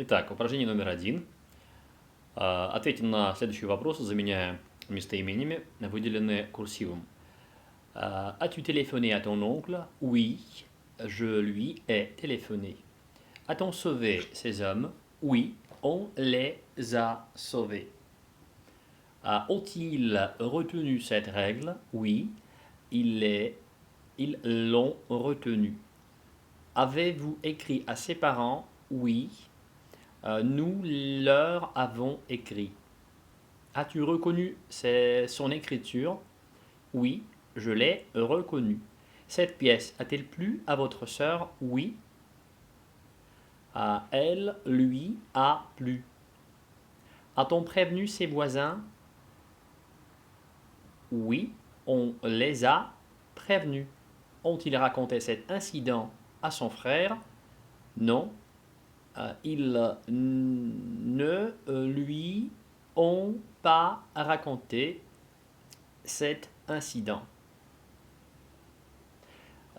Итак, упражнение номер один. Ответьте на следующие вопросы, заменяя местоимениями, выделенные курсивом. As-tu téléphoné à ton oncle? Oui, je lui ai téléphoné. A-t-on sauvé ces hommes? Oui, on les a sauvés. Ont-ils retenu cette règle? Oui, ils l'ont retenue. Avez-vous écrit à ses parents? Oui, nous leur avons écrit. As-tu reconnu son écriture? Oui, je l'ai reconnue. Cette pièce a-t-elle plu à votre sœur? Oui. Elle lui a plu. A-t-on prévenu ses voisins? Oui, on les a prévenus. Ont-ils raconté cet incident à son frère? Non, ils ne lui ont pas raconté cet incident.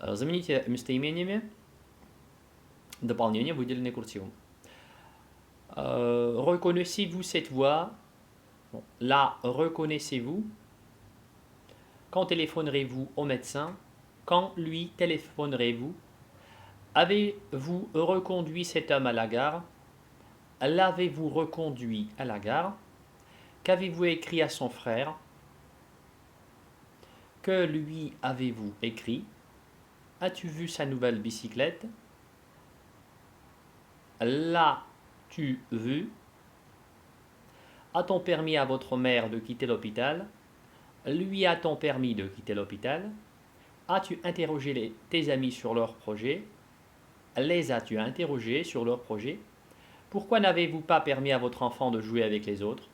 Замените местоимениями дополнения, выделенные курсивом. Reconnaissez-vous cette voix? La reconnaissez-vous? Quand téléphonerez-vous au médecin? Quand lui téléphonerez-vous? Avez-vous reconduit cet homme à la gare? L'avez-vous reconduit à la gare? Qu'avez-vous écrit à son frère? Que lui avez-vous écrit? As-tu vu sa nouvelle bicyclette? L'as-tu vu? A-t-on permis à votre mère de quitter l'hôpital? Lui a-t-on permis de quitter l'hôpital? As-tu interrogé tes amis sur leur projet? Les as-tu interrogés sur leur projet? Pourquoi n'avez-vous pas permis à votre enfant de jouer avec les autres?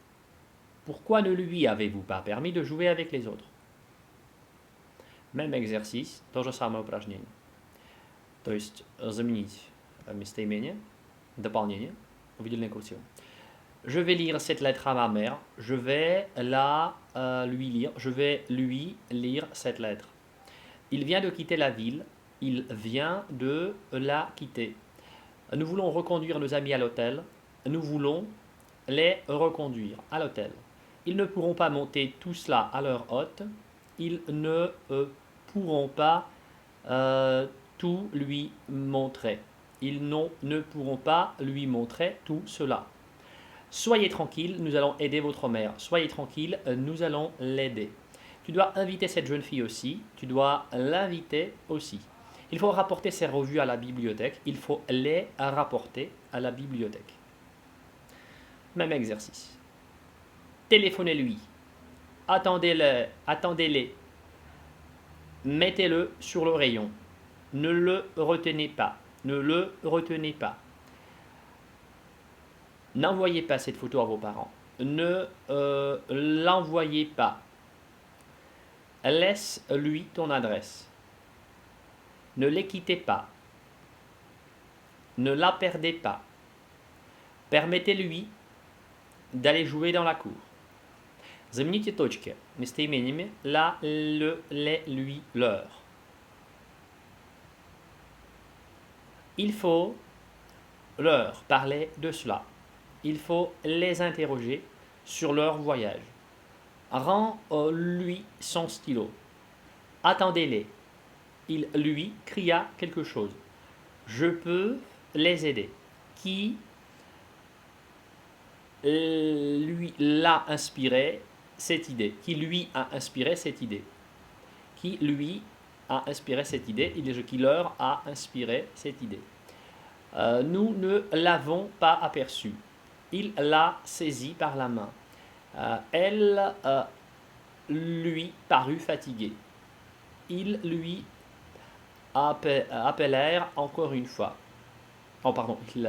Pourquoi ne lui avez-vous pas permis de jouer avec les autres? Même exercice, то же самое упражнение. То есть заменить местоимение, дополнение, выделенное курсивом. Je vais lire cette lettre à ma mère. Je vais lui lire. Je vais lui lire cette lettre. Il vient de quitter la ville. Il vient de la quitter. Nous voulons reconduire nos amis à l'hôtel. Nous voulons les reconduire à l'hôtel. Ils ne pourront pas monter tout cela à leur hôte. Ils ne pourront pas tout lui montrer. Ils ne pourront pas lui montrer tout cela. Soyez tranquille, nous allons aider votre mère. Soyez tranquille, nous allons l'aider. Tu dois inviter cette jeune fille aussi. Tu dois l'inviter aussi. Il faut rapporter ces revues à la bibliothèque. Il faut les rapporter à la bibliothèque. Même exercice. Téléphonez-lui. Attendez-les. Mettez-le sur le rayon. Ne le retenez pas. Ne le retenez pas. N'envoyez pas cette photo à vos parents. Ne l'envoyez pas. Laisse-lui ton adresse. Ne les quittez pas. Ne la perdez pas. Permettez-lui d'aller jouer dans la cour. Замените точки местоимениями la, le, les, lui, leur. Il faut leur parler de cela. Il faut les interroger sur leur voyage. Rends-lui son stylo. Attendez-les. Il lui cria quelque chose. Je peux les aider. Qui lui l'a inspiré cette idée? Qui lui a inspiré cette idée? Qui lui a inspiré cette idée? Qui leur a inspiré cette idée? Nous ne l'avons pas aperçu. Il l'a saisi par la main. Elle lui parut fatiguée. Ils lui appelèrent encore une fois. Oh pardon, ils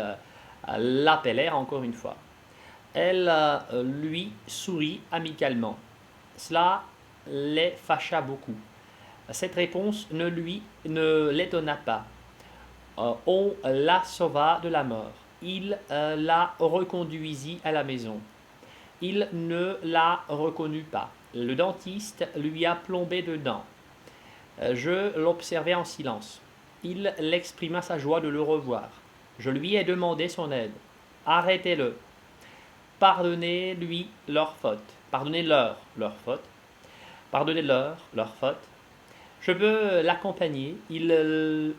l'appelèrent encore une fois. Elle lui sourit amicalement. Cela les fâcha beaucoup. Cette réponse ne l'étonna pas. On la sauva de la mort. Il la reconduisit à la maison. Il ne la reconnut pas. Le dentiste lui a plombé dedans. Je l'observai en silence. Il exprima sa joie de le revoir. Je lui ai demandé son aide. Arrêtez-le. Pardonnez-lui leurs fautes. Pardonnez-leur leurs fautes. Pardonnez-leur leurs fautes. Je peux l'accompagner. Il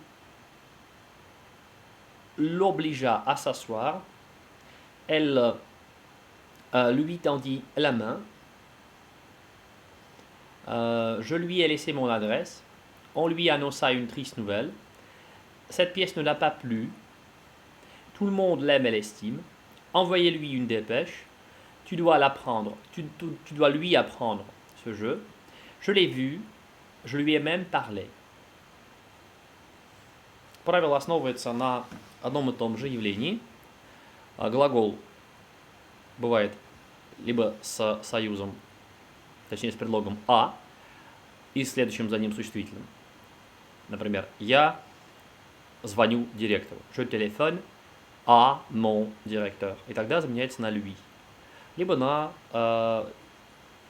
l'obligea à s'asseoir. Elle lui tendit la main. Je lui ai laissé mon adresse. On lui annonça une triste nouvelle. Cette pièce ne l'a pas plu. Tout le monde l'aime et l'estime. Envoyez-lui une dépêche. Tu dois l'apprendre. Tu dois lui apprendre ce jeu. Je l'ai vu. Je lui ai même parlé. Правило основывается на одном и том же явлении. Глагол бывает либо с союзом, точнее с предлогом «а» и следующим за ним существительным. Например, я звоню директору. Je téléphone à mon directeur. И тогда заменяется на lui. Либо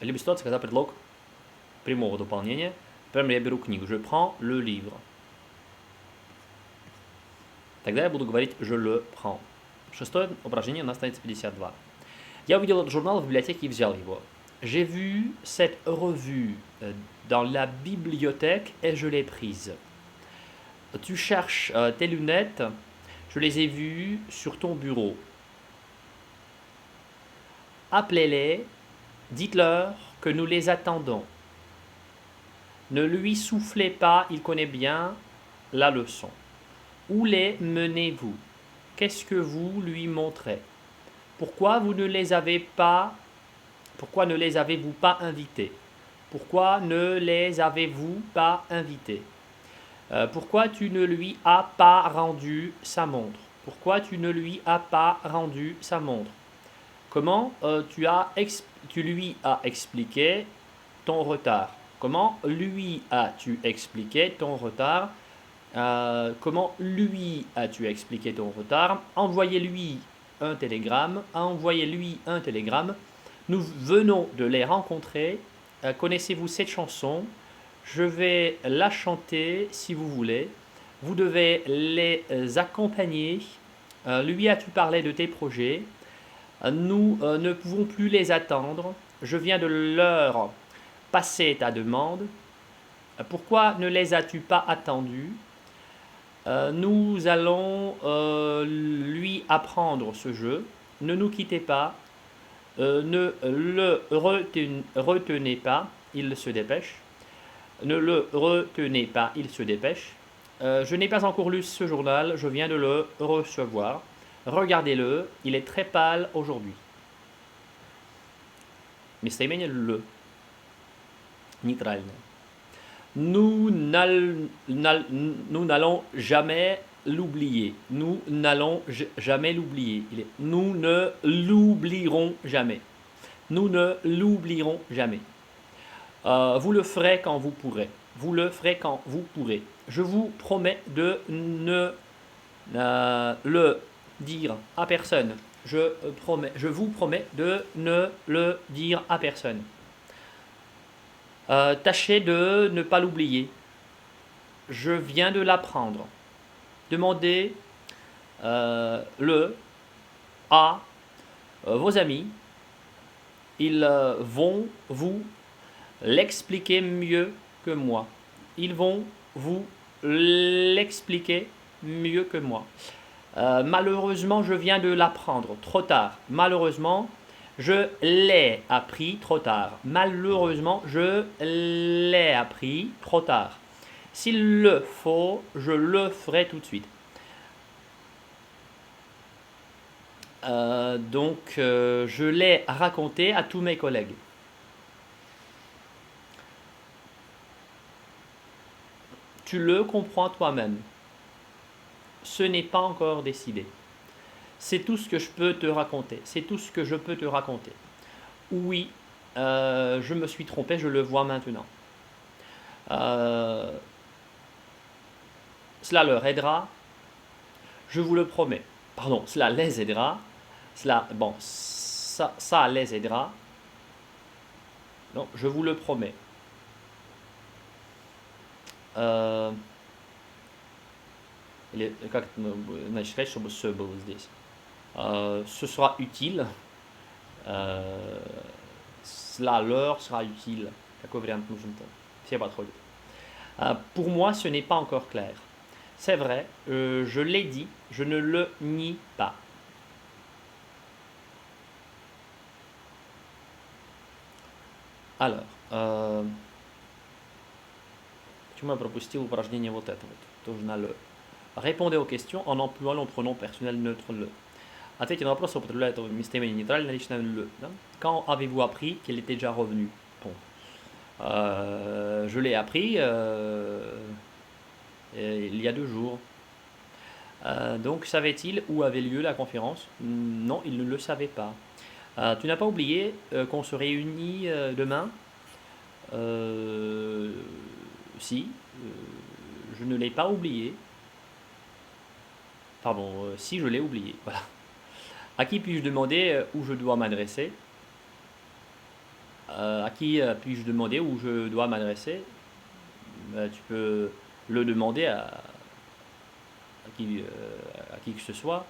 либо ситуация, когда предлог прямого дополнения. Например, я беру книгу. Je prends le livre. Тогда я буду говорить je le prends. Шестое упражнение на странице 52. Я увидел этот журнал в библиотеке и взял его. J'ai vu cette revue dans la bibliothèque et je l'ai prise. Tu cherches tes lunettes, je les ai vues sur ton bureau. Appelez-les, dites-leur que nous les attendons. Ne lui soufflez pas, il connaît bien la leçon. Où les menez-vous? Qu'est-ce que vous lui montrez? Pourquoi ne les avez-vous pas invités? Pourquoi ne les avez-vous pas invités? Pourquoi tu ne lui as pas rendu sa montre? Pourquoi tu ne lui as pas rendu sa montre? Comment tu lui as expliqué ton retard? Comment lui as-tu expliqué ton retard? Comment lui as-tu expliqué ton retard? Envoyez-lui un télégramme. Envoyez-lui un télégramme. Nous venons de les rencontrer. Connaissez-vous cette chanson? Je vais la chanter si vous voulez. Vous devez les accompagner. Lui as-tu parlé de tes projets? Nous ne pouvons plus les attendre. Je viens de leur passer ta demande. Pourquoi ne les as-tu pas attendus? Nous allons lui apprendre ce jeu. Ne nous quittez pas. Ne le retenez pas. Il se dépêche. Ne le retenez pas. Il se dépêche. Je n'ai pas encore lu ce journal. Je viens de le recevoir. Regardez-le. Il est très pâle aujourd'hui. Местоимение «le». Нейтральное. Nous n'allons jamais l'oublier. Nous n'allons jamais l'oublier. Nous ne l'oublierons jamais. Nous ne l'oublierons jamais. Vous le ferez quand vous pourrez. Vous le ferez quand vous pourrez. Je vous promets de ne le dire à personne. Je vous promets de ne le dire à personne. Tâchez de ne pas l'oublier. Je viens de l'apprendre. Demandez le à vos amis. Ils vont vous l'expliquer mieux que moi. Ils vont vous l'expliquer mieux que moi. Malheureusement, je viens de l'apprendre trop tard. Malheureusement, je l'ai appris trop tard. Malheureusement, je l'ai appris trop tard. S'il le faut, je le ferai tout de suite. Je l'ai raconté à tous mes collègues. Tu le comprends toi-même. Ce n'est pas encore décidé. C'est tout ce que je peux te raconter. C'est tout ce que je peux te raconter. Oui, je me suis trompé, je le vois maintenant. Cela leur aidera, je vous le promets. Pardon, cela les aidera. Ça les aidera. Non, je vous le promets. Или как, значит, сказать, чтобы «все» было здесь? Ce sera utile. Cela leur sera utile. Какой вариант нужен-то? Все подходят. Pour moi, ce n'est pas encore clair. C'est vrai, je l'ai dit, je ne le nie pas. Alors, tu m'as пропустил упражнение вот это вот, тоже на le. Répondez aux questions en employant le pronom personnel neutre le. Ответьте на вопрос, употребляя это местоимение нейтральное личное le. Да? Quand avez-vous appris qu'il était déjà revenu? Bon. Je l'ai appris il y a 2 jours. Donc, savait-il où avait lieu la conférence? Non, il ne le savait pas. Tu n'as pas oublié qu'on se réunit demain? Si, je ne l'ai pas oublié. Pardon, si je l'ai oublié. Voilà. À qui puis-je demander où je dois m'adresser? À qui puis-je demander où je dois m'adresser? Tu peux le demander à qui que ce soit.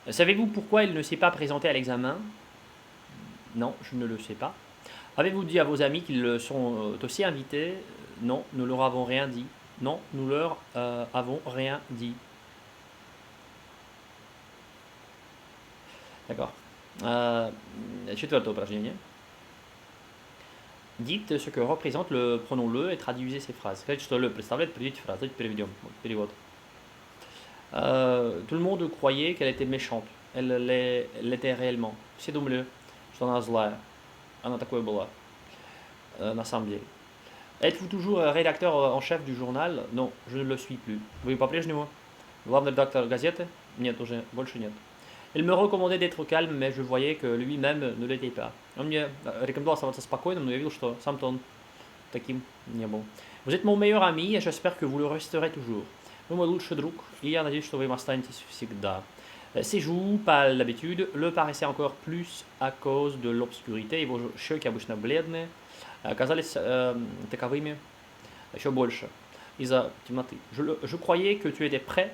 Savez-vous pourquoi il ne s'est pas présenté à l'examen? Non, je ne le sais pas. Avez-vous dit à vos amis qu'ils sont aussi invités? Non, nous leur avons rien dit. Non, nous leur avons rien dit. D'accord. Четвертое упражнение. Dites ce que représente le pronom le et traduisez ces phrases. Скажите, что le представляет, приведите фразы. Давайте переведем. Перевод. Tout le monde croyait qu'elle était méchante. Elle l'était réellement. Все думали, что она злая. Она такой была. На самом деле. Êtes-vous toujours rédacteur en chef du journal? Non, je ne le suis plus. Вы по-прежнему главный редактор газеты? Нет, уже больше нет. Il me recommandait d'être calme, mais je voyais que lui-même ne l'était pas. Он мне рекомендовал оставаться спокойным, но я видел, что сам-то он таким не был. Vous êtes mon meilleur ami et j'espère que vous le resterez toujours. Вы мой лучший друг, и я надеюсь, что вы им останетесь всегда. Ses joues, pâles d'habitude, le paraissaient encore plus à cause de l'obscurité. Его щеки, обычно бледные, казались таковыми еще больше из-за темноты. Je croyais que tu étais prêt,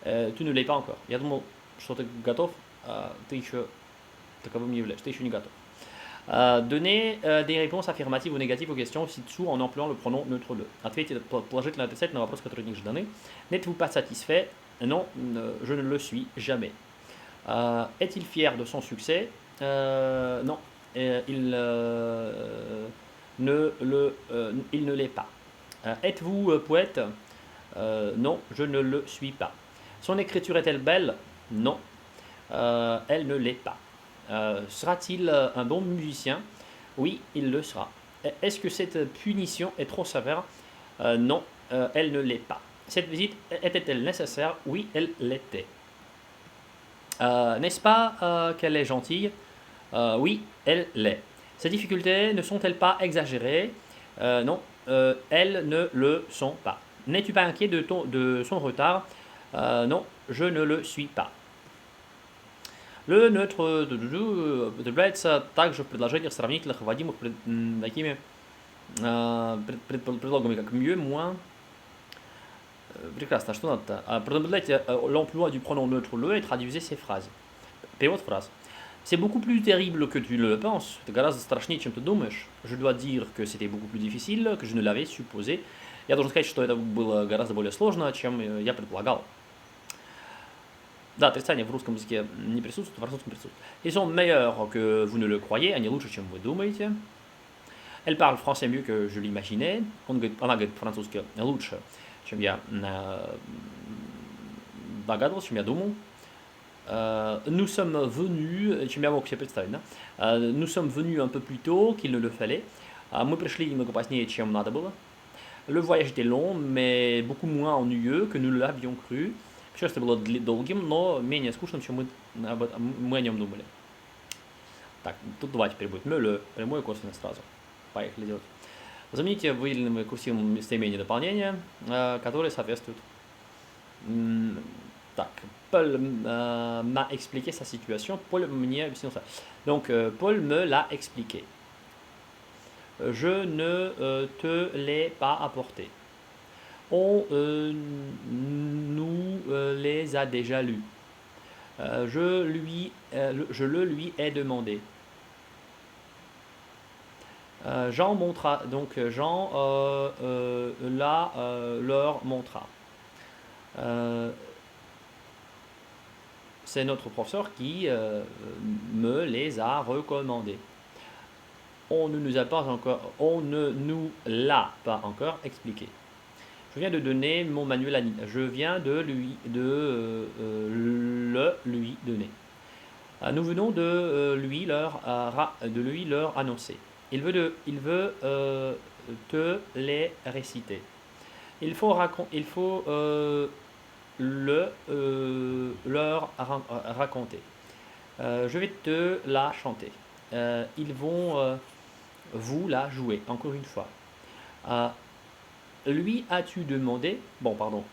tu ne l'es pas encore. Я думал, что ты готов, ты еще таковым не являешься, ты еще не готов. Donnez des réponses affirmatives ou négatives aux questions ci-dessous en employant le pronom neutre le. Ответьте положительно и отрицательно на вопросы, которые ниже даны. N'êtes-vous pas satisfait? Non, je ne le suis jamais. Est-il fier de son succès? Non, il ne l'est pas. Êtes-vous poète? Non, je ne le suis pas. Son écriture est-elle belle? Non, elle ne l'est pas. Sera-t-il un bon musicien? Oui, il le sera. Est-ce que cette punition est trop sévère? Non, elle ne l'est pas. Cette visite était-elle nécessaire? Oui, elle l'était. N'est-ce pas qu'elle est gentille? Oui, elle l'est. Ces difficultés ne sont-elles pas exagérées? Non, elles ne le sont pas. N'es-tu pas inquiet de son retard? Non, je ne le suis pas. Le neutre употребляется также в предложениях сравнительных, вводимых такими предлогами, как mieux, moins. Прекрасно, что надо-то? Продолжайте l'emploi du pronom neutre le et traduisez ces phrases. Перевод фраз. C'est beaucoup plus terrible que tu le penses. Это гораздо страшнее, чем ты думаешь. Je dois dire que c'était beaucoup plus difficile que je ne l'avais supposé. Я должен сказать, что это было гораздо более сложно, чем я предполагал. Да, отрицание в русском языке не присутствует, в французском присутствует. Ils sont meilleurs que vous ne le croyez, они лучше, чем вы думаете. Elle parle français mieux que je l'imaginais. Она говорит по-французски лучше, чем я догадывался, чем я думал. Nous sommes venus, чем я мог себе представить, да? Nous sommes venus un peu plus tôt qu'il ne le fallait. Мы пришли немного позднее, чем надо было. Le voyage était long, mais beaucoup moins ennuyeux que nous l'avions cru. Путешествие было долгим, но менее скучным, чем мы о нем думали. Так, тут два теперь будет. Le, прямое и косвенное сразу. Поехали делать. Замените выделенными курсивом местоимения дополнения, которые соответствуют. Так, Paul m'a expliqué sa situation. Paul мне объяснил ça. Donc, Paul me l'a expliqué. Je ne te l'ai pas apporté. On nous les a déjà lus. Je le lui ai demandé. Jean montra, donc Jean leur montra. Euh, c'est notre professeur qui me les a recommandés. On ne nous l'a pas encore expliqué. Je viens de donner mon manuel à Nina. Je viens de le lui donner. Nous venons de lui leur annoncer. Il veut te les réciter. Il faut leur raconter. Je vais te la chanter. Ils vont vous la jouer, encore une fois. Euh, lui as-tu demandé, bon pardon,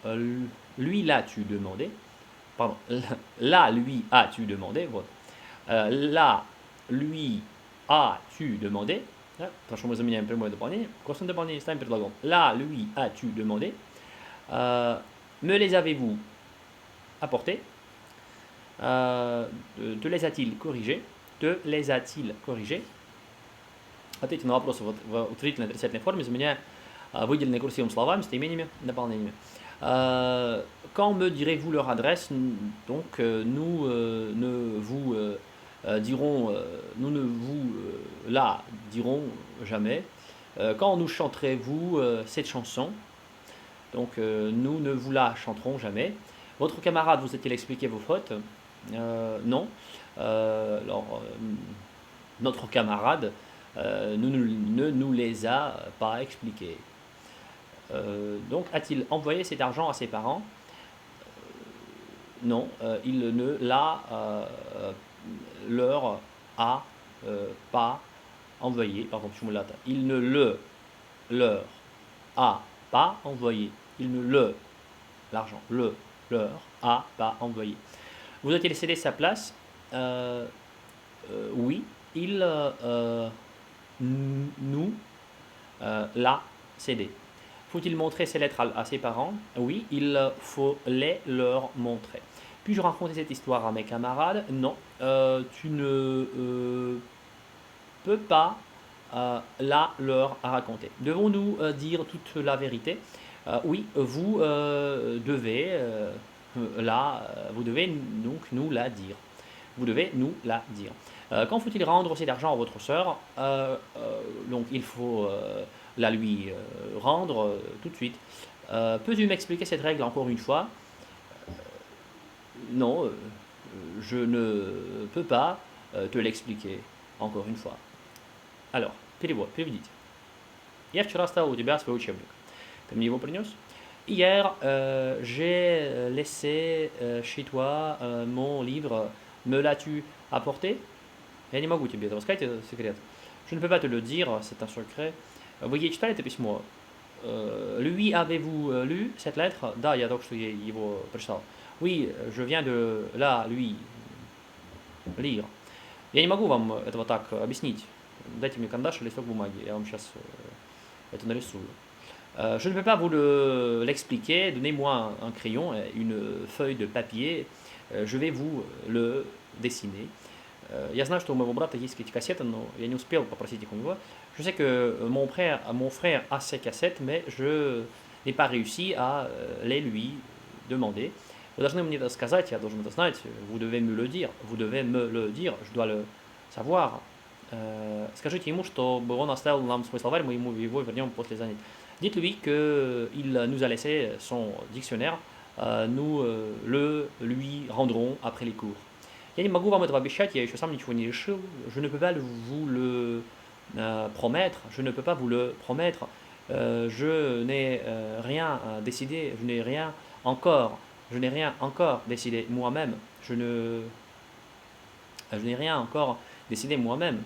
lui l'as-tu demandé, pardon, là lui as-tu demandé, voilà. Là lui as-tu demandé, proszę mu zamieniam prямое дополнение, косвенное дополнение ставим перед глаголом. Là lui as-tu demandé, me les avez-vous apportés, te les a-t-il corrigés, te les a-t-il corrigés. Ответьте на вопросы вот в утвердительной отрицательной форме, заменяя выделенные курсивом словами, местоимениями, дополнениями. Quand me direz-vous leur adresse? Donc nous ne vous nous ne vous la dirons jamais. Quand nous chanterez-vous cette chanson? Donc nous ne vous la chanterons jamais. Votre camarade vous a-t-il expliqué vos fautes? Non. Notre camarade ne nous les a pas expliqués. Donc, a-t-il envoyé cet argent à ses parents? Non, il ne leur a pas envoyé. Pardon, il ne leur a pas envoyé. Il ne l'argent, leur a pas envoyé. Vous a-t-il cédé sa place? Oui, il nous l'a cédé. Faut-il montrer ces lettres à ses parents? Oui, il faut les leur montrer. Puis-je raconter cette histoire à mes camarades? Non, tu ne peux pas la leur raconter. Devons-nous dire toute la vérité? Oui, vous devez vous devez donc nous la dire. Vous devez nous la dire. Quand faut-il rendre cet argent à votre sœur? Donc il faut la lui rendre tout de suite. Peux-tu m'expliquer cette règle encore une fois? Non, je ne peux pas te l'expliquer encore une fois. Alors, перевод, переведите. Я вчера оставил у тебя свой учебник. Ты мне его принес? Hier, j'ai laissé chez toi mon livre. Me l'as-tu apporté? Я не могу тебе этого сказать, это секрет. Je ne peux pas te le dire, c'est un secret. Вы ей читали это письмо? Lui avez-vous lu cette lettre? Да, я только что его прочитал. Oui, je viens de là, lui, lire. Я не могу вам этого так объяснить. Дайте мне карандаш и листок бумаги, я вам сейчас это нарисую. Je ne peux pas vous l'expliquer, donnez-moi un crayon et une feuille de papier, je vais vous le dessiner. Я знаю, что у моего брата есть эти кассеты, но я не успел попросить их у него. Je sais que mon frère a ces cassettes, mais je n'ai pas réussi à les lui demander. Вы должны мне это сказать, я должен это знать, vous devez me le dire, je dois le savoir. Скажите ему, чтобы он оставил нам свой словарь, мы ему его вернем после занятий. Dites-lui qu'il nous a laissé son dictionnaire, nous le lui rendrons après les cours. Я не могу вам этого обещать, я еще сам ничего не решил. Je ne peux pas vous le promettre, je ne peux pas vous le promettre. Je n'ai rien décidé, je n'ai rien encore décidé moi-même. Je n'ai rien encore décidé moi-même.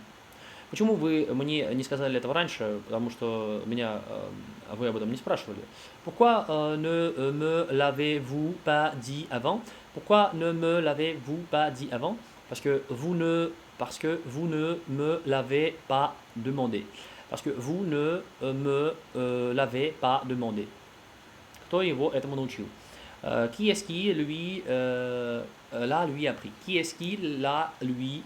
Почему вы мне не сказали этого раньше? Потому что вы об этом не спрашивали. Pourquoi ne me l'avez-vous pas dit avant? Pourquoi ne me l'avez-vous pas dit avant? Parce que vous ne me l'avez pas demandé. Parce que vous ne me l'avez pas demandé. Кто его этому научил? Qui est-ce qui lui l'a lui appris? Qui est-ce qui l'a lui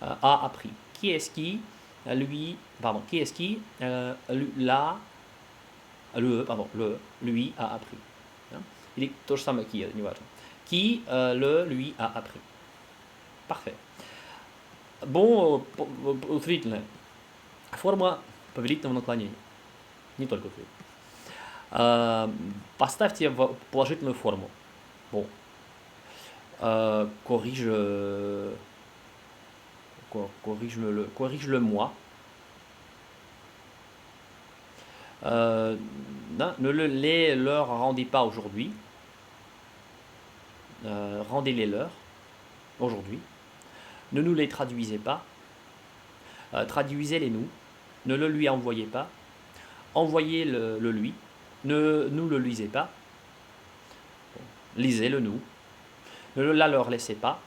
a appris? Qui est-ce qui lui pardon qui est-ce qui l'a le lui a appris? Да? Или то же самое qui, неважно. Qui le lui a appris? Parfait. Bon, утвердительное. Форма повелительного наклонения. Не только утвердительное. Поставьте в положительную форму. Bon. Corrige le moi. Ne les leur rendez pas aujourd'hui. Rendez-les leur aujourd'hui. Ne nous les traduisez pas. Traduisez-les nous. Ne le lui envoyez pas. Envoyez le lui. Ne nous le lisez pas. Lisez-le nous. Ne la leur laissez pas.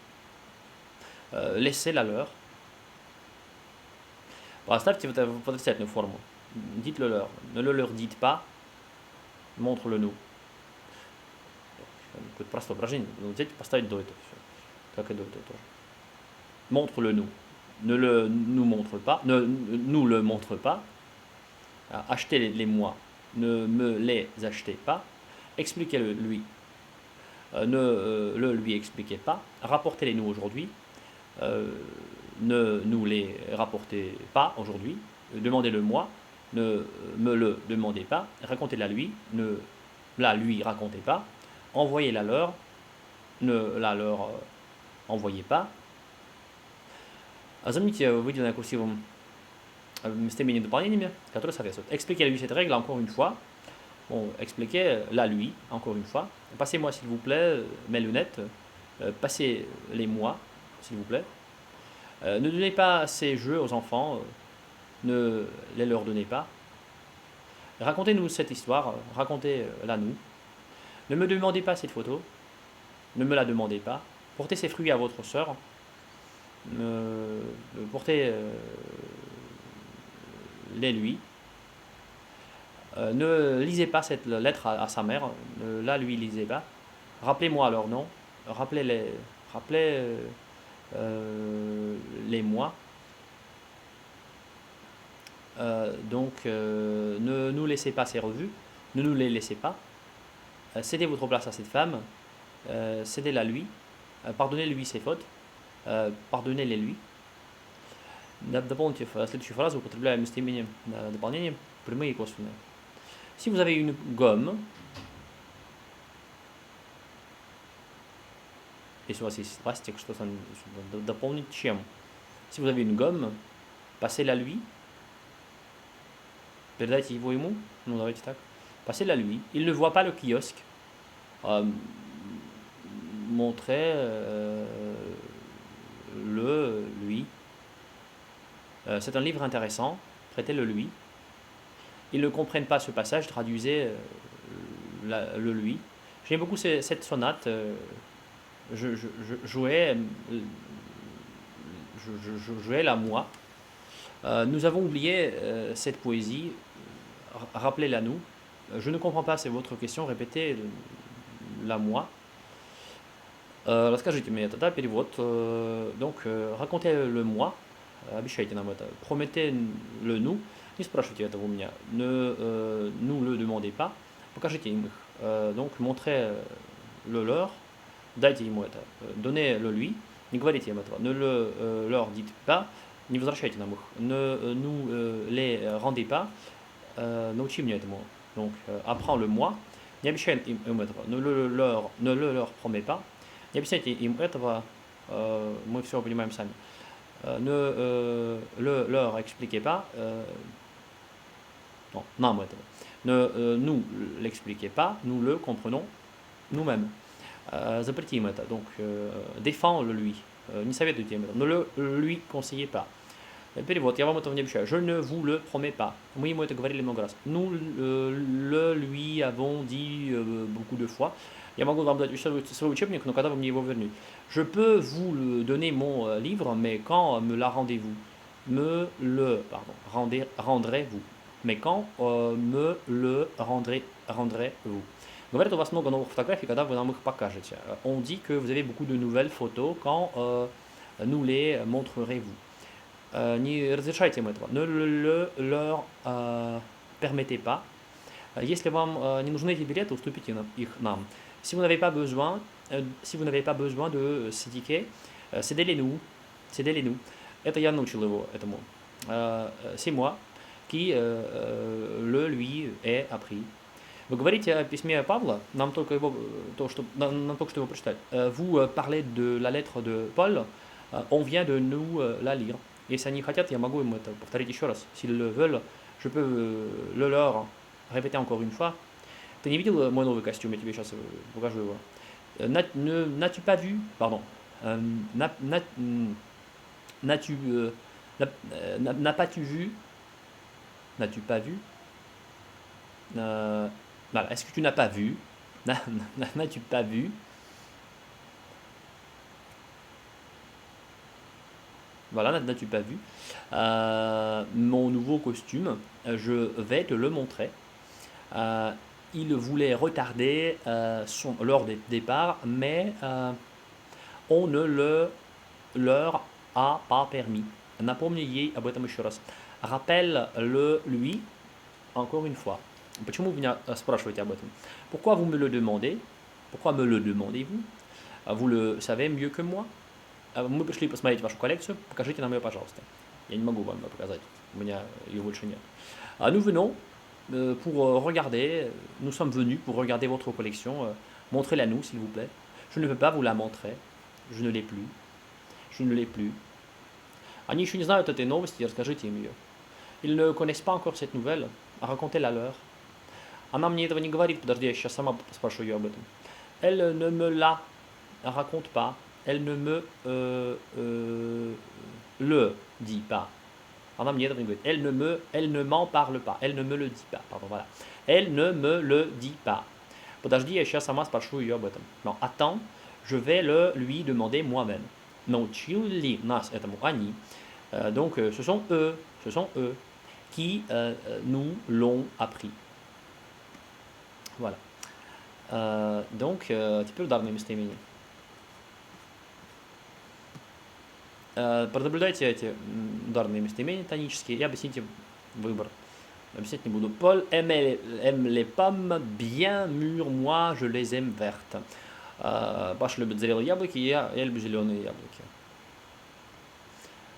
Laissez-la leur. Поставьте в отрицательную форму. Dites-le leur. Ne le leur dites pas. Montre-le nous. Какое-то простое упражнение. Взять и поставить до этого все. Как и до этого тоже. Montre-le nous. Ne le nous montre pas. Ne nous le montre pas. Achetez-les moi. Ne me les achetez pas. Expliquez-le lui. Ne le lui expliquez pas. Rapportez-les nous aujourd'hui. Ne nous les rapportez pas aujourd'hui. Demandez-le moi. Ne me le demandez pas. Racontez-la lui. Ne la lui racontez pas. Envoyez-la leur. Ne la leur envoyez pas. Замените выделенное курсивом местоимение дополнениями, которые соответствуют. Expliquez-lui cette règle encore une fois. Bon, expliquez-la lui encore une fois. Passez-moi s'il vous plaît mes lunettes. Passez-les-moi s'il vous plaît. Ne donnez pas ces jeux aux enfants. Ne les leur donnez pas. Racontez-nous cette histoire. Racontez-la nous. Ne me demandez pas cette photo. Ne me la demandez pas. Portez ces fruits à votre sœur. Portez les lui. Ne lisez pas cette lettre à sa mère. Ne la lui lisez pas. Rappelez-moi leur nom. Rappelez-les moi. Ne nous laissez pas ces revues. Ne nous les laissez pas. Cédez votre place à cette femme. Cédez-la lui. Pardonnez-lui ses fautes. Pardonnez-les lui. Дополните следующую фразу, употребляя местоимение дополнение, прямые и косвенные. Si vous avez une gomme, если у вас есть пластик, что там дополнить чем? Si vous avez une gomme, passez-la lui. Передайте его ему. Ну, давайте так. Passez-la lui. Il ne voit pas le kiosque. Montrez-le lui. C'est un livre intéressant. Prêtez-le lui. Ils ne comprennent pas ce passage. Traduisez le lui. J'aime beaucoup cette sonate. Je jouais la moi. Nous avons oublié cette poésie. Rappelez-la nous. Je ne comprends pas, c'est votre question. Répétez la moi. Расскажите мне это, да, перевод. Donc, racontez-le moi. Обещайте нам это. Promettez-le nous. Не спрашивайте этого у меня. Ne nous le demandez pas. Покажите им их. Donc, montrez-le leur. Дайте ему это. Donnez-le lui. Не говорите им этого. Ne le leur dites pas. Не возвращайте нам их. Ne nous les rendez pas. Научи меня этому. Donc, apprends-le moi. Не обещай им этого. Ne le leur promets pas. Не объясняйте им этого. Мы все понимаем сами. Ne le leur expliquez pas. Non, нам этого. Ne nous l'expliquez pas. Nous le comprenons nous-mêmes. Запрети им это. Donc, défends-le lui. Не советуйте им это. Ne le lui conseillez pas. Перевод, я вам этого не обещаю. Je ne vous le promets pas. Мы ему это говорили много раз. Nous le lui avons dit beaucoup de fois. Я могу вам дать свой учебник, но когда вы мне его вернете. Je peux vous donner mon livre, mais quand me la rendez-vous? Rendrez-vous. Mais quand me le rendrez-vous? Говорят, у вас много новых фотографий, когда вы нам их покажете. On dit que vous avez beaucoup de nouvelles photos quand nous les montrerez-vous. Не разрешайте им этого, ne leur permettez pas. Если вам не нужны эти билеты, уступите их нам. Si vous n'avez pas besoin, si vous n'avez pas besoin de ces tickets, cédez-les nous. Cédez-les nous. Это я научил его этому. C'est moi qui le lui ai appris. Вы говорите о письме Павла, нам только что его прочитать. Vous parlez de la lettre de Paul, on vient de nous la lire. Если они хотят, я могу им это повторить еще раз. S'ils le veulent, je peux le leur répéter encore une fois. Ты не видел мой новый костюм? Я тебе сейчас покажу его. N'as-tu pas vu? Pardon. N'as pas-tu vu? N'as-tu pas vu? Voilà. Est-ce que tu n'as pas vu? N'as-tu pas vu? Voilà, n'as-tu pas vu? Mon nouveau costume, je vais te le montrer. Il voulait retarder leur départ, mais on ne leur a pas permis. Напомни ей об этом еще раз. Rappelle-le lui encore une fois. Почему вы меня спрашиваете об этом? Pourquoi vous me le demandez? Pourquoi me le demandez-vous? Vous le savez mieux que moi? Мы пришли посмотреть вашу коллекцию, покажите нам ее, пожалуйста. Я не могу вам ее показать, у меня ее больше нет. Nous venons pour regarder, nous sommes venus pour regarder votre collection. Montrez-la nous, s'il vous plaît. Je ne peux pas vous la montrer, je ne l'ai plus. Je ne l'ai plus. Они еще не знают этой новости, расскажите им ее. Ils ne connaissent pas encore cette nouvelle, racontez-la leur. Она мне этого не говорит, подожди, я сейчас сама спрошу ее об этом. Elle ne me la raconte pas, elle ne me le dit pas. Она мне этого не говорит. Elle ne m'en parle pas, elle ne me le dit pas, pardon, voilà. Elle ne me le dit pas. Подожди, я сейчас сама спрошу ее об этом. Non, attends, je vais le lui demander moi-même. Научили нас этому они. Donc ce sont eux qui nous l'ont appris. Voilà. Donc теперь ударные местоимения. Проднаблюдайте эти ударные местоимения тонические и объясните выбор. Объяснять не буду. Paul aime les pommes bien mûres, moi je les aime vertes. Паша любит зрелые яблоки, я люблю зеленые яблоки.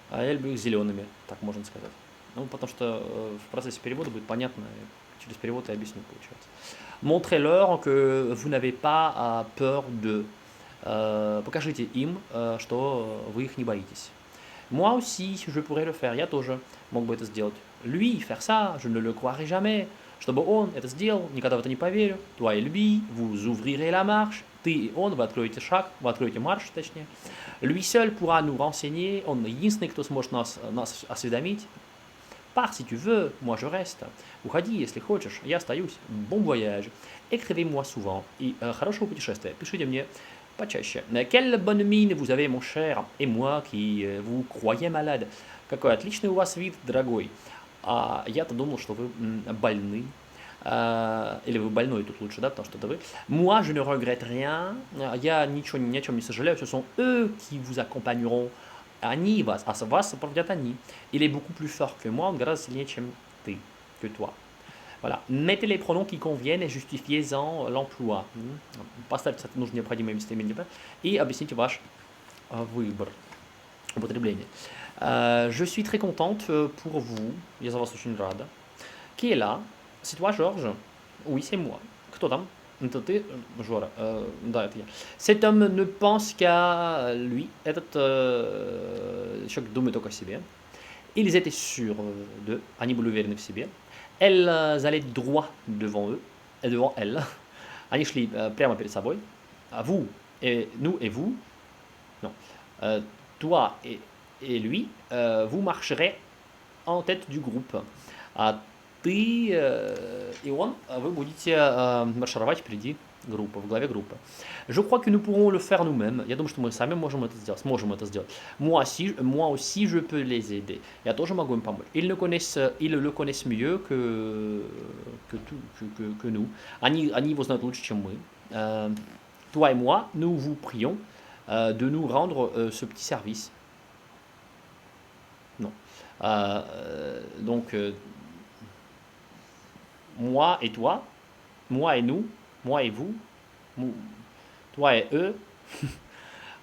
А я люблю их зелеными, так можно сказать. Ну, потому что в процессе перевода будет понятно, через перевод я объясню, получается. Montrez-leur que vous n'avez pas peur de. Покажите им, что вы их не боитесь. Moi aussi, je pourrais le faire, я тоже мог бы это сделать. Lui, faire ça, je ne le croirais jamais. Чтобы он это сделал, никогда в это не поверю. Toi et lui, vous ouvrirez la marche. Ты и он, вы откроете шаг, вы откроете марш, точнее. Lui seul pourra nous renseigner. Он единственный, кто сможет нас осведомить. Pars si tu veux, moi je reste. Уходи, если хочешь, я остаюсь. Bon voyage. Écrivez-moi souvent. И хорошего путешествия. Пишите мне почаще. Quelle bonne mine vous avez, mon cher. Et moi qui vous croyais malade. Какой отличный у вас вид, дорогой. А я-то думал, что вы больны. Или вы больной, тут лучше, да, потому что это вы. Moi, je ne regrette rien. Я ничего, ни о чем не сожалею. Ce sont eux qui vous accompagneront. Они вас, а вас сопроводят они. Il est beaucoup plus fort que moi, он гораздо сильнее, чем ты, que toi. Voilà. Mettez les pronoms qui conviennent et justifiez-en l'emploi. Поставьте нужные необходимые местоимения и объясните ваш выбор, употребление. Je suis très contente pour vous. Я за вас очень рада. Qui est là? C'est toi, Georges? Oui, c'est moi. Кто там? Это ты, Жора? Да, это я. Cet homme ne pense qu'à lui. Этот человек думает только о себе. Ils étaient sûrs d'eux. Они были уверены в себе. Elles allaient droit devant eux. Et devant elles. Они шли прямо перед собой. Vous et nous et vous. Non. Toi et lui, vous marcherez en tête du groupe. А ты и он, вы будете маршировать впереди Группа, в главе группы. Je crois que nous pourrons le faire nous-mêmes. Я думаю, что мы сами сможем это сделать. Moi aussi, je peux les aider. Я тоже могу им помочь. Ils le connaissent mieux que nous. Они его знают лучше, чем мы. Toi et moi, nous vous prions de nous rendre ce petit service. Non. Donc, moi et toi, moi et nous, moi и vous, toi и eux,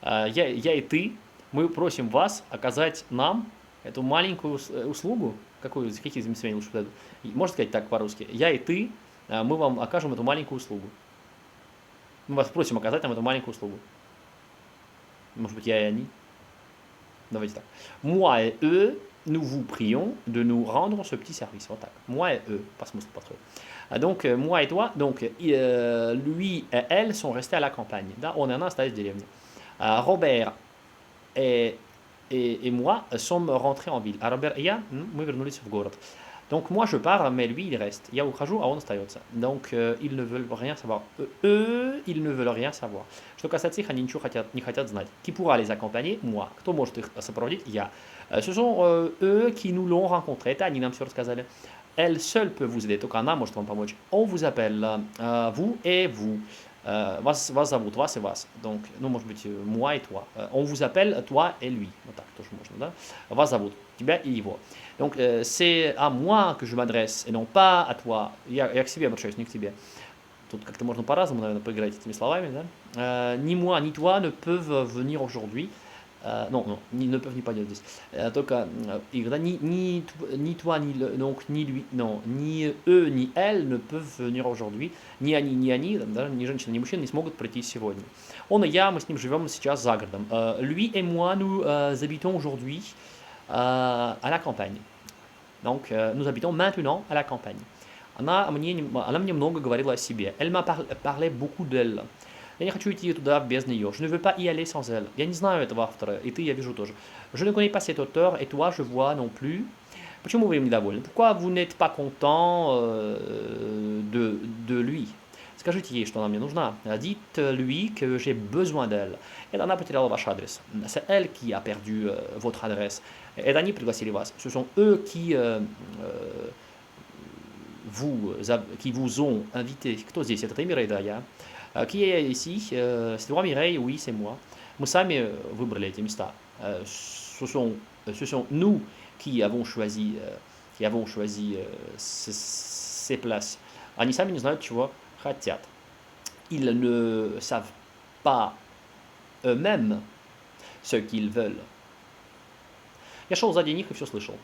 я и ты, мы просим вас оказать нам эту маленькую услугу. Какие замечания лучше подойдут? Можно сказать так по-русски? Я и ты, мы вам окажем эту маленькую услугу. Мы вас просим оказать нам эту маленькую услугу. Может быть, я и они? Давайте так. Moi et eux, nous vous prions de nous rendre ce petit service. Вот так. Moi et eux, pas смысл подходит. Donc, moi et toi, donc, lui et elle sont restés à la campagne. Да, он и она остались в деревне. Robert et moi sommes rentrés en ville. Robert et я, мы вернулись в город. Donc, moi je pars, mais lui il reste. Я ухожу, а он остается. Donc, ils ne veulent rien savoir. Eux, ils ne veulent rien savoir. Что касается их, они ничего не хотят знать. Qui pourra les accompagner? Moi. Кто может их сопроводить? Я. Ce sont eux qui nous l'ont rencontré. Это они нам все рассказали. Elle seule peut vous aider. Только она может вам помочь. On vous appelle. Vous et vous. Вас зовут, вас и вас. Donc, ну, может быть, moi et toi. On vous appelle, toi et lui. Вот так тоже можно, да? Вас зовут, тебя и его. Donc, c'est à moi que je m'adresse, et non pas à toi. Я к себе обращаюсь, не к тебе. Тут как-то можно по-разному, наверное, поиграть этими словами, да? Ni moi, ni toi ne peuvent venir aujourd'hui. Non, ne peuvent pas dire здесь. Только их, да, ni toi, donc ni lui, non, ni eux, ni elle ne peuvent venir aujourd'hui. Ни они, да, ни женщина, ни мужчина не смогут прийти сегодня. Он и я, мы с ним живем сейчас за городом. Lui et moi, nous habitons aujourd'hui à la campagne. Donc, nous habitons maintenant à la campagne. Она мне много говорила о себе. Elle m'a parlé beaucoup d'elle. Я не хочу идти туда без нее. Je ne veux pas y aller sans elle. Я не знаю этого автора, и ты, я вижу тоже. Je ne connais pas cet auteur, et toi, je vois non plus. Почему вы им недовольны? Pourquoi vous n'êtes pas content de lui? Скажите ей, что она мне нужна. Dites-lui que j'ai besoin d'elle. Это она потеряла ваш адрес. C'est elle qui a perdu votre adresse. Это они пригласили вас. Ce sont eux qui vous ont invité. Кто здесь? Это ты, Мирей, да, я. Qui est ici? C'est toi, Mireille? Oui, c'est moi. Мы сами выбрали эти места. Ce sont nous qui avons choisi ces places. Они сами не знают, чего хотят. Ils ne savent pas eux-mêmes ce qu'ils veulent. Я шел сзади них и все слышал.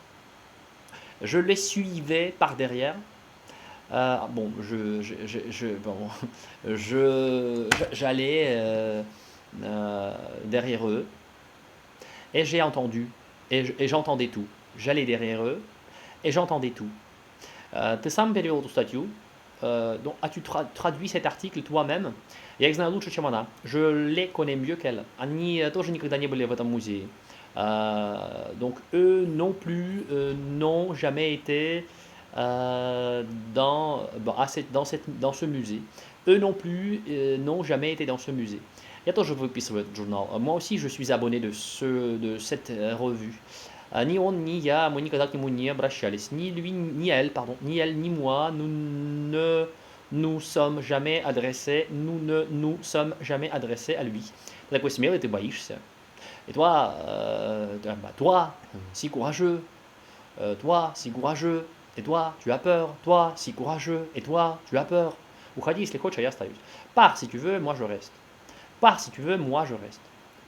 Je les suivais par derrière. J'allais derrière eux et j'ai entendu et j'entendais tout. J'allais derrière eux et j'entendais tout. Ты сам перевел эту статью. Donc, as-tu traduit cet article toi-même? Я их знаю лучше, чем она. Je les connais mieux qu'elle. Они тоже никогда не были в этом музее. Donc, eux non plus n'ont jamais été dans ce musée. Eux non plus n'ont jamais été dans ce musée. Я тоже выписываю этот журнал. Moi aussi, je suis abonné de cette revue. Ни он, ни я, мы никогда к нему не обращались. Ни lui, ni elle, pardon, ni elle, ni moi, nous ne nous sommes jamais adressés à lui. Ты такой смелый, ты боишься. Et toi, toi, si courageux. Toi, si courageux. Et toi, tu as peur. Toi, si courageux. Et toi, tu as peur. Уходи, если хочешь, а я остаюсь. Pars si tu veux, moi je reste. Pars si tu veux, moi je reste.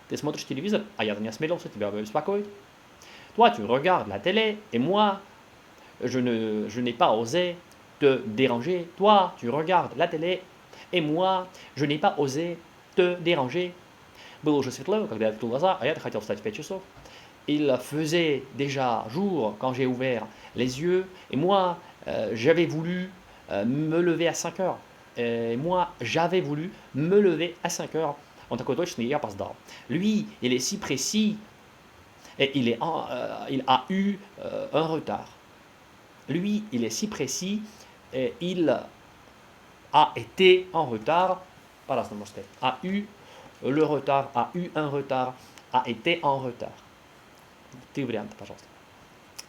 Ты смотришь телевизор, а я не осмелился тебя беспокоить. Toi, tu regardes la télé, et moi, je n'ai pas osé te déranger. Toi, tu regardes la télé, et moi, je n'ai pas osé te déranger. Было уже светло, когда я открыл глаза, а я-то хотел встать в 5 часов. Il faisait déjà jour quand j'ai ouvert les yeux, et moi, j'avais voulu me lever à 5 heures. Et moi, j'avais voulu me lever à 5 heures. Он такой точный, я опоздал. Lui, il est si précis, et il a eu un retard. Lui, il est si précis, et il a été en retard. По-разному можно сказать. A eu le retard, a eu un retard, a été en retard. Три варианта, пожалуйста.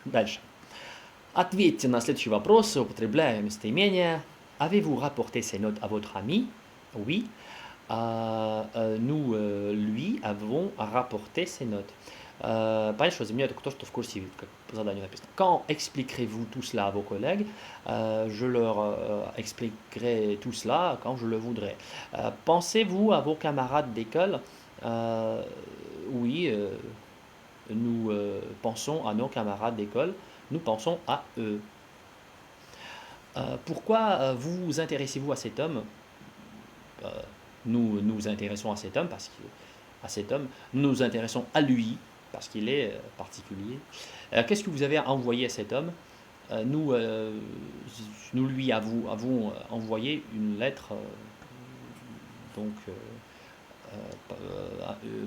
Дальше. Ответьте на следующий вопрос, употребляя местоимение. Avez-vous rapporté ces notes à votre ami? Oui. Nous lui avons rapporté ces notes. Понятно, что заменяю только то, что в курсиве, как по заданию написано. Quand expliquerez-vous tout cela à vos collègues? Je leur expliquerai tout cela quand je le voudrais. Pensez-vous à vos camarades d'école? Oui, nous pensons à nos camarades d'école. Nous pensons à eux. Pourquoi vous intéressez-vous à cet homme? Nous nous intéressons à cet homme parce que à cet homme, nous nous intéressons à lui parce qu'il est particulier. Qu'est-ce que vous avez envoyé à cet homme? Nous lui avons envoyé une lettre. Donc,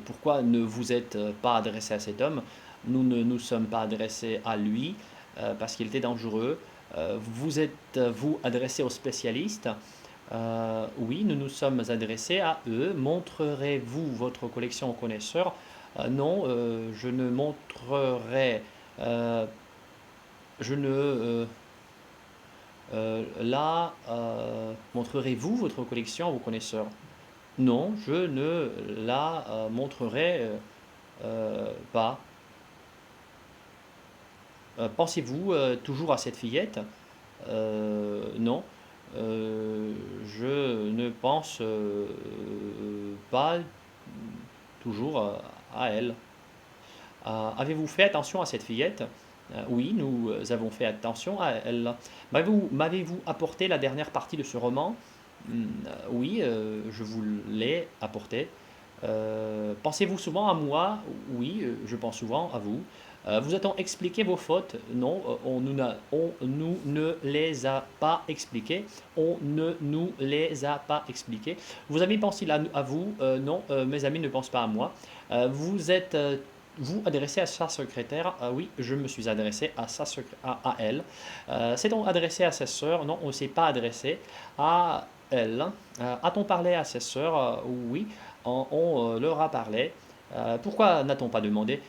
pourquoi ne vous êtes pas adressé à cet homme? Nous ne nous sommes pas adressés à lui parce qu'il était dangereux. Vous êtes-vous adressé aux spécialistes? Oui, nous nous sommes adressés à eux. Montrerez-vous votre collection aux connaisseurs? Non, je ne montrerai. Je ne. Là, montrerez-vous votre collection aux connaisseurs? Non, je ne la montrerai pas. Pensez-vous toujours à cette fillette? Non, je ne pense pas toujours à elle. Avez-vous fait attention à cette fillette? Oui, nous avons fait attention à elle. M'avez-vous apporté la dernière partie de ce roman? Oui, je vous l'ai apporté. Pensez-vous souvent à moi? Oui, je pense souvent à vous. Vous a-t-on expliqué vos fautes? Non, on nous ne les a pas expliquées. On ne nous les a pas expliquées. Vous avez pensé à vous? Non, mes amis ne pensent pas à moi. Vous êtes vous adressé à sa secrétaire? Oui, je me suis adressé à elle. S'est-on adressé à sa sœur? Non, on ne s'est pas adressé à elle. A-t-on parlé à ses sœurs? Oui, on leur a parlé. Pourquoi n'a-t-on pas demandé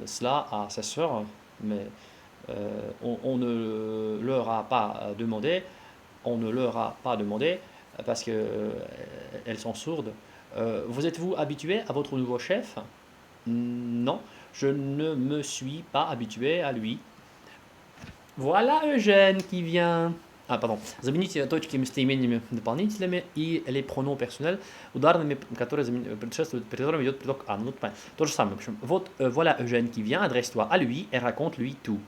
cela à sa sœur? Mais on ne leur a pas demandé. On ne leur a pas demandé parce qu'elles sont sourdes. Vous êtes-vous habitué à votre nouveau chef? Non, je ne me suis pas habitué à lui. Voilà Eugène qui vient. Pardon. Замените точки местоимениями дополнительными и les pronoms personnels ударными, которые предшествуют, перед которыми идет предлог «а». Ну, то же самое. В общем, вот, voilà Eugène qui vient, adresse-toi à lui et raconte-lui tout.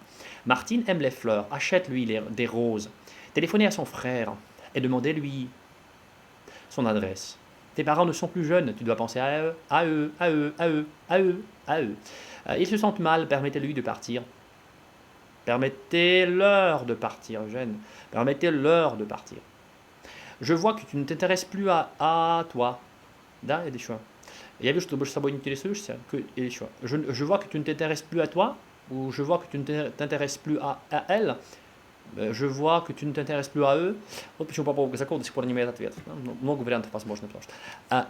Martine aime les fleurs, achète-lui des roses. Téléphonez à son frère et demandez-lui son adresse. Tes parents ne sont plus jeunes, tu dois penser à eux, à eux, à eux, à eux, à eux, à eux. Ils se sentent mal, permettez-lui de partir. Permettez-leur de partir, Eugène. Permettez-leur de partir. Je vois que tu ne t'intéresses plus à toi. Да, или еще? Я вижу, что ты больше собой не интересуешься. Или еще? Je vois que tu ne t'intéresses plus à toi. Ou je vois que tu ne t'intéresses plus à elle. Je vois que tu не t'intéresses plus à eux. Вот почему по поводу казаков до сих пор не имеет ответа. Много вариантов возможно, потому что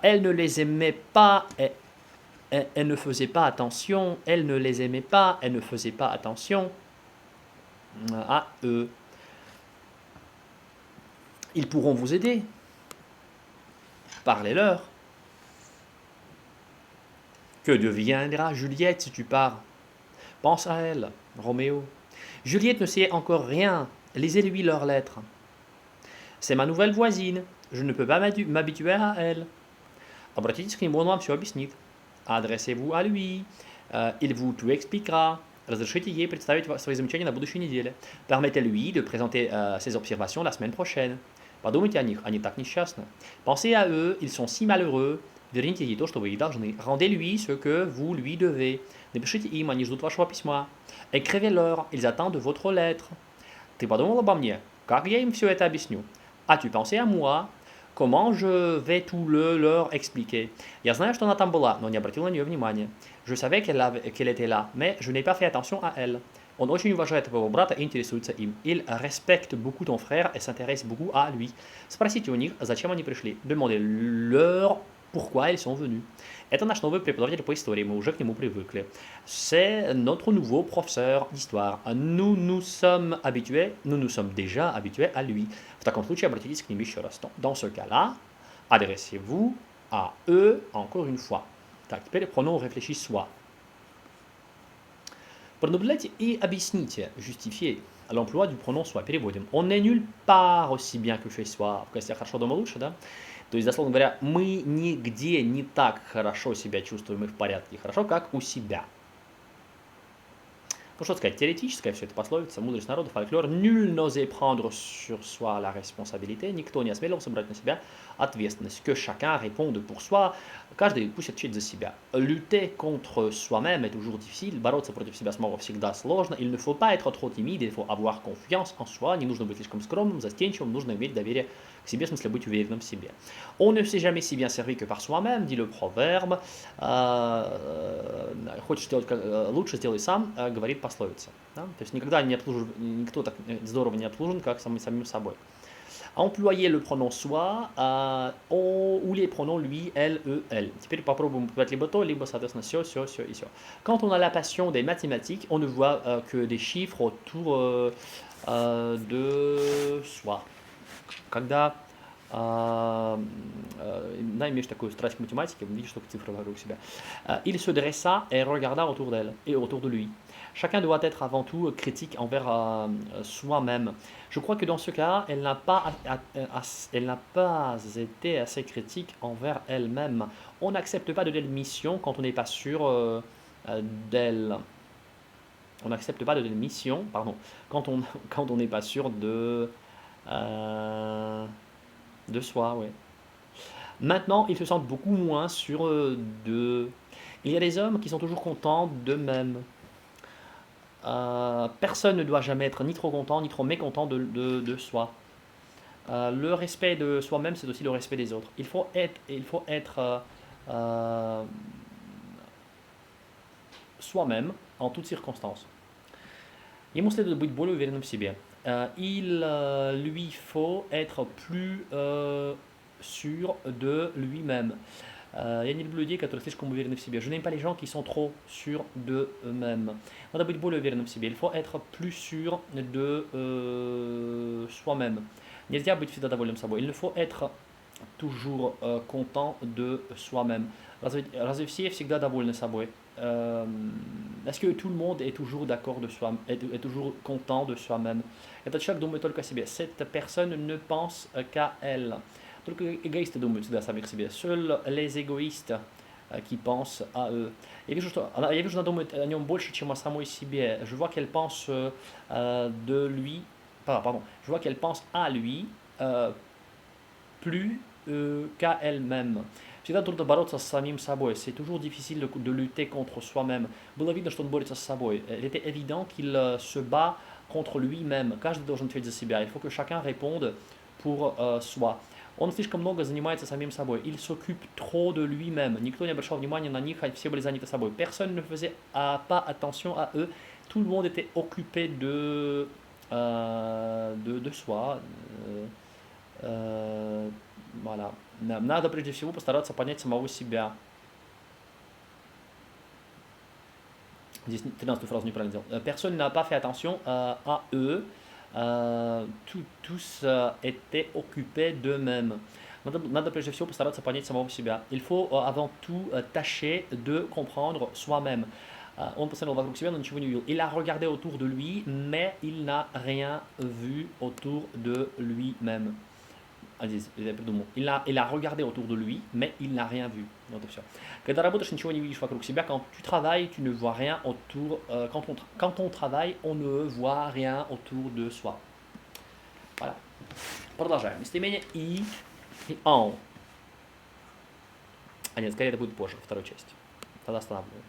elle ne les aimait pas, elle ne faisait pas attention, elle ne les aimait pas, elle ne faisait pas attention à eux. Ils pourront vous aider. Parlez-leur. Que deviendra Juliette si tu pars? Pense à elle, Roméo. Juliette ne sait encore rien. Lisez-lui leurs lettres. C'est ma nouvelle voisine. Je ne peux pas m'habituer à elle. Обратитесь к нему, он вам все объяснит. Adressez-vous à lui. Il vous tout expliquera. Разрешите ей представить свои замечания на будущей неделе. Permettez-lui de présenter ses observations la semaine prochaine. Подумайте о них, они так несчастны. Pensez à eux, ils sont si malheureux. Верните ей то, что вы ей должны. Rendez-lui ce que vous lui devez. Напишите им, они ждут вашего письма. Écrivez-leur, ils attendent votre lettre. Ты подумал обо мне? Как я им все это объясню? As-tu pensé à moi? Comment je vais tout leur expliquer? Я знаю, что она там была, но не обратил на нее внимания. Je savais qu'elle était là, mais je n'ai pas fait attention à elle. Он очень уважает твоего брата и интересуется им. Il respecte beaucoup ton frère et s'intéresse beaucoup à lui. Спросите у них, зачем они пришли. Demandez-leur pourquoi ils sont venus. Это наш новый преподаватель по истории, мы уже к нему привыкли. C'est notre nouveau professeur d'histoire. Nous nous sommes habitués, nous nous sommes déjà habitués à lui. В таком случае обратитесь к ним еще раз. Dans ce cas-là, adressez-vous à eux encore une fois. Так, теперь pronom réfléchi soit. Продублайте и объясните, justifiez l'emploi du pronom soit. Переводим. Он n'est nulle part aussi bien que chez soi. В качестве хорошо дома лучше, да? То есть, дословно говоря, мы нигде не так хорошо себя чувствуем и в порядке хорошо, как у себя. Ну что сказать, теоретическая все это пословица, мудрость народа, фольклор. Nul n'osait prendre sur soi la responsabilité. Никто не осмелился брать на себя ответственность. Que chacun réponde pour soi. Каждый пусть отвечает за себя. Lutter contre soi-même est toujours difficile. Бороться против себя самого всегда сложно. Il ne faut pas être trop timide, il faut avoir confiance en soi. Не нужно быть слишком скромным, застенчивым, нужно иметь доверие к себе, в смысле быть уверенным в себе. On ne s'est jamais si bien servi que par soi-même, dit le proverbe. Хочешь сделать лучше, сделай сам, говорит пословица. Да? То есть никогда никто так здорово не обслужен, как самим собой. Employer le pronom soi ou les pronoms lui, elle, eux, elle. Теперь попробуем упоминать либо то, либо, соответственно, сё и сё. Quand on a la passion des mathématiques, on ne voit que des chiffres autour de soi. Когда имеешь такую страсть к математике, видишь только цифры вокруг себя. Il se dressa et regarda autour d'elle et autour de lui. Chacun doit être avant tout critique envers soi-même. Je crois que dans ce cas, elle n'a pas été assez critique envers elle-même. On n'accepte pas de telles missions quand on n'est pas sûr d'elle. On n'accepte pas de telles missions, pardon, quand on n'est pas sûr de soi, oui. Maintenant, ils se sentent beaucoup moins sûrs d'eux. Il y a des hommes qui sont toujours contents d'eux-mêmes. Personne ne doit jamais être ni trop content ni trop mécontent de soi. Le respect de soi-même, c'est aussi le respect des autres. Il faut être soi-même en toutes circonstances. Ему следует быть более уверенным в себе. Il lui faut être plus sûr de lui-même. Я не люблю людей, которые слишком уверены в себе. Je n'aime pas les gens qui sont trop sûrs d'eux-mêmes. Надо быть более уверенным в себе. Il faut être plus sûr de soi-même. Нельзя быть всегда довольным собой. Il ne faut être toujours content de soi-même. Разве все всегда довольны собой? Est-ce que tout le monde est toujours d'accord de soi, est toujours content de soi-même? Этот человек думает только о себе. Cette personne ne pense qu'à elle. Только эгоисты думают всегда о самих себе. Seuls les égoïstes qui pensent à eux. Я вижу, что она думает о нем больше, чем о самой себе. Je vois qu'elle pense de lui, pardon, je vois qu'elle pense à lui plus qu'à elle-même. Всегда трудно бороться с самим собой. C'est toujours difficile de lutter contre soi-même. Было видно, что он борется с собой. Il était évident qu'il se bat contre lui-même. Каждый должен ответить за себя. Il faut que chacun réponde pour soi. Он слишком много занимается самим собой. Il s'occupe trop de lui-même. Никто не обращал внимания на них, все были заняты собой. Personne ne faisait pas attention à eux. Tout le monde était occupé de soi. Voilà. Надо прежде всего постараться понять самого себя. Здесь 13-ю фразу неправильно сделал. Personne n'a pas fait attention à eux. Tous étaient occupés d'eux-mêmes. Надо прежде всего постараться понять самого себя. Il faut avant tout tâcher de comprendre soi-même. Он посмотрел вокруг себя, но ничего не увидел. Il a regardé autour de lui, mais il n'a rien vu autour de lui-même. Я придумал. Il a regardé autour de lui, mais il n'a rien vu. Вот и все. Когда работаешь, ничего не видишь вокруг себя. Quand tu travailles, tu ne vois rien autour. Quand on travaille, on ne voit rien autour de soi. Voilà. Продолжаем. Местоимение и он. А нет, скорее это будет позже, во второй части. Тогда останавливаем.